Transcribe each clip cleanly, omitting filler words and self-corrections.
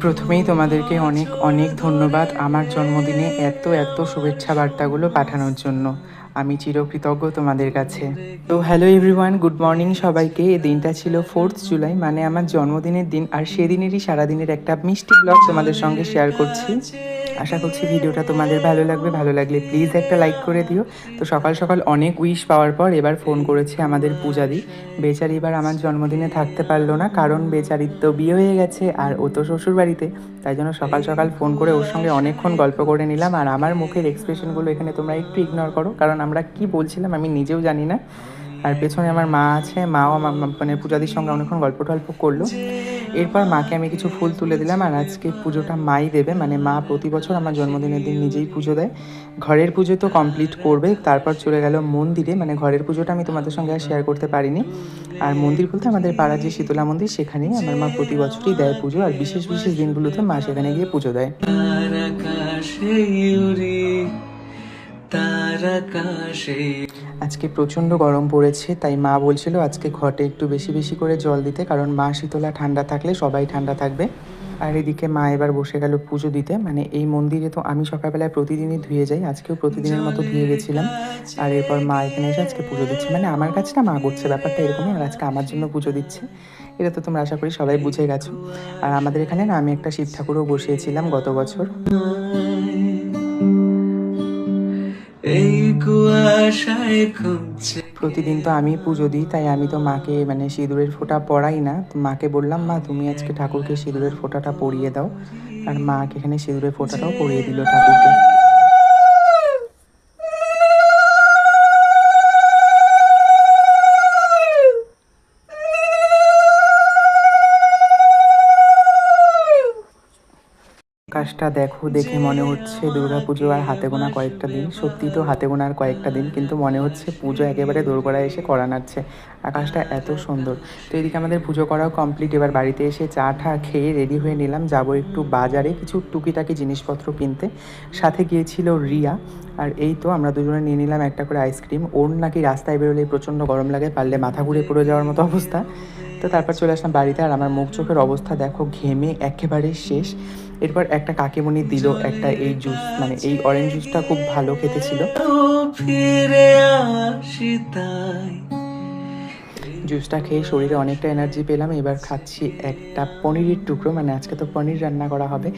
প্রথমেই তোমাদেরকে অনেক অনেক ধন্যবাদ আমার জন্মদিনে এত এত শুভেচ্ছা বার্তাগুলো পাঠানোর জন্য। আমি চিরকৃতজ্ঞ তোমাদের কাছে। তো হ্যালো এভরিওয়ান, গুড মর্নিং সবাইকে। এই দিনটা ছিল 4th জুলাই, মানে আমার জন্মদিনের দিন, আর সেদিনেরই সারাদিনের একটা মিষ্টি ব্লগ তোমাদের সঙ্গে শেয়ার করছি। আশা করছি ভিডিওটা তোমাদের ভালো লাগবে। ভালো লাগলে প্লিজ একটা লাইক করে দিও। তো সকাল সকাল অনেক উইশ পাওয়ার পর এবার ফোন করেছে আমাদের পূজাদি। বেচারি এবার আমার জন্মদিনে থাকতে পারলো না, কারণ বেচারির তো বিয়ে হয়ে গেছে আর ও তো শ্বশুর বাড়িতে। তাই জন্য সকাল সকাল ফোন করে ওর সঙ্গে অনেকক্ষণ গল্প করে নিলাম। আর আমার মুখের এক্সপ্রেশনগুলো এখানে তোমরা একটু ইগনোর করো, কারণ আমরা কি বলছিলাম আমি নিজেও জানি না। আর পেছনে আমার মা আছে, মাও আমার মানে পূজাদির সঙ্গে অনেকক্ষণ গল্প টল্প করলো। এরপর মাকে আমি কিছু ফুল তুলে দিলাম। আর আজকে পুজোটা মাই দেবে, মানে মা প্রতি বছর আমার জন্মদিনের দিন নিজেই পুজো দেয়। ঘরের পুজো তো কমপ্লিট করবে, তারপর চলে গেল মন্দিরে। মানে ঘরের পুজোটা আমি তোমাদের সঙ্গে আর শেয়ার করতে পারিনি। আর মন্দির বলতে আমাদের পাড়ার যে শীতলা মন্দির, সেখানেই আমার মা প্রতি বছরই দেয় পুজো। আর বিশেষ বিশেষ দিনগুলোতে মা সেখানে গিয়ে পুজো দেয়। আজকে প্রচণ্ড গরম পড়েছে, তাই মা বলছিল আজকে ঘটে একটু বেশি বেশি করে জল দিতে, কারণ মা শীতলা ঠান্ডা থাকলে সবাই ঠান্ডা থাকবে। আর এদিকে মা এবার বসে গেল পুজো দিতে। মানে এই মন্দিরে তো আমি সকালবেলায় প্রতিদিনই ধুয়ে যাই, আজকেও প্রতিদিনের মতো ধুয়ে গেছিলাম। আর এরপর মা এখানে এসে আজকে পুজো দিচ্ছে, মানে আমার কাছে না মা করছে, ব্যাপারটা এরকমই। আর আজকে আমার জন্য পুজো দিচ্ছে, এটা তো তোমরা আশা করি সবাই বুঝে গেছো। আর আমাদের এখানে না আমি একটা শিব ঠাকুরও বসিয়েছিলাম গত বছর। এই কুয়াশায় প্রতিদিন তো আমি পুজো দিই, তাই আমি তো মাকে মানে সিঁদুরের ফোঁটা পরাই না। তো মাকে বললাম, মা তুমি আজকে ঠাকুরকে সিঁদুরের ফোঁটাটা পরিয়ে দাও। আর মাকে এখানে সিঁদুরের ফোঁটাটাও পরিয়ে দিল ঠাকুরকে। আকাশটা দেখো, দেখে মনে হচ্ছে দুর্গাপুজো আর হাতে গোনা কয়েকটা দিন। সত্যি তো হাতে গোনা আর কয়েকটা দিন, কিন্তু মনে হচ্ছে পুজো একেবারে দোরগোড়ায় এসে করা নাড়ছে। আকাশটা এত সুন্দর। তো এদিকে আমাদের পুজো করাও কমপ্লিট। এবার বাড়িতে এসে চা ঠা খেয়ে রেডি হয়ে নিলাম, যাব একটু বাজারে কিছু টুকিটাকি জিনিসপত্র কিনতে। সাথে গিয়েছিল রিয়া। আর এই তো আমরা দুজনে নিয়ে নিলাম একটা করে আইসক্রিম। ওর নাকি রাস্তায় বেরোলে প্রচণ্ড গরম লাগে, পারলে মাথা ঘুরে পড়ে যাওয়ার মতো অবস্থা। তো তারপর চলে আসলাম বাড়িতে। আর আমার মুখ চোখের অবস্থা দেখো, ঘেমে একেবারে শেষ। এরপর একটা কাকিমণি দিল একটা এই জুস, মানে এই অরেঞ্জ জুসটা খুব ভালো খেতে ছিল। জুসটা খেয়ে শরীরে অনেকটা এনার্জি পেলাম। এবার খাচ্ছি একটা পনিরের টুকরো, মানে আজকে তো পনির রান্না করা হবে,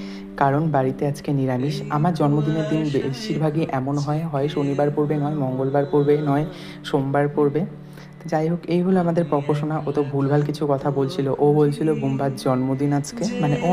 কারণ বাড়িতে আজকে নিরামিষ। আমার জন্মদিনের দিন বেশিরভাগই এমন হয় শনিবার পড়বে, নয় মঙ্গলবার পড়বে, নয় সোমবার পড়বে। যাই হোক, এই হলো আমাদের পকোশোনা। ও তো ভুলভাল কিছু কথা বলছিল। ও বলছিল বুম্বার জন্মদিন আজকে, মানে ও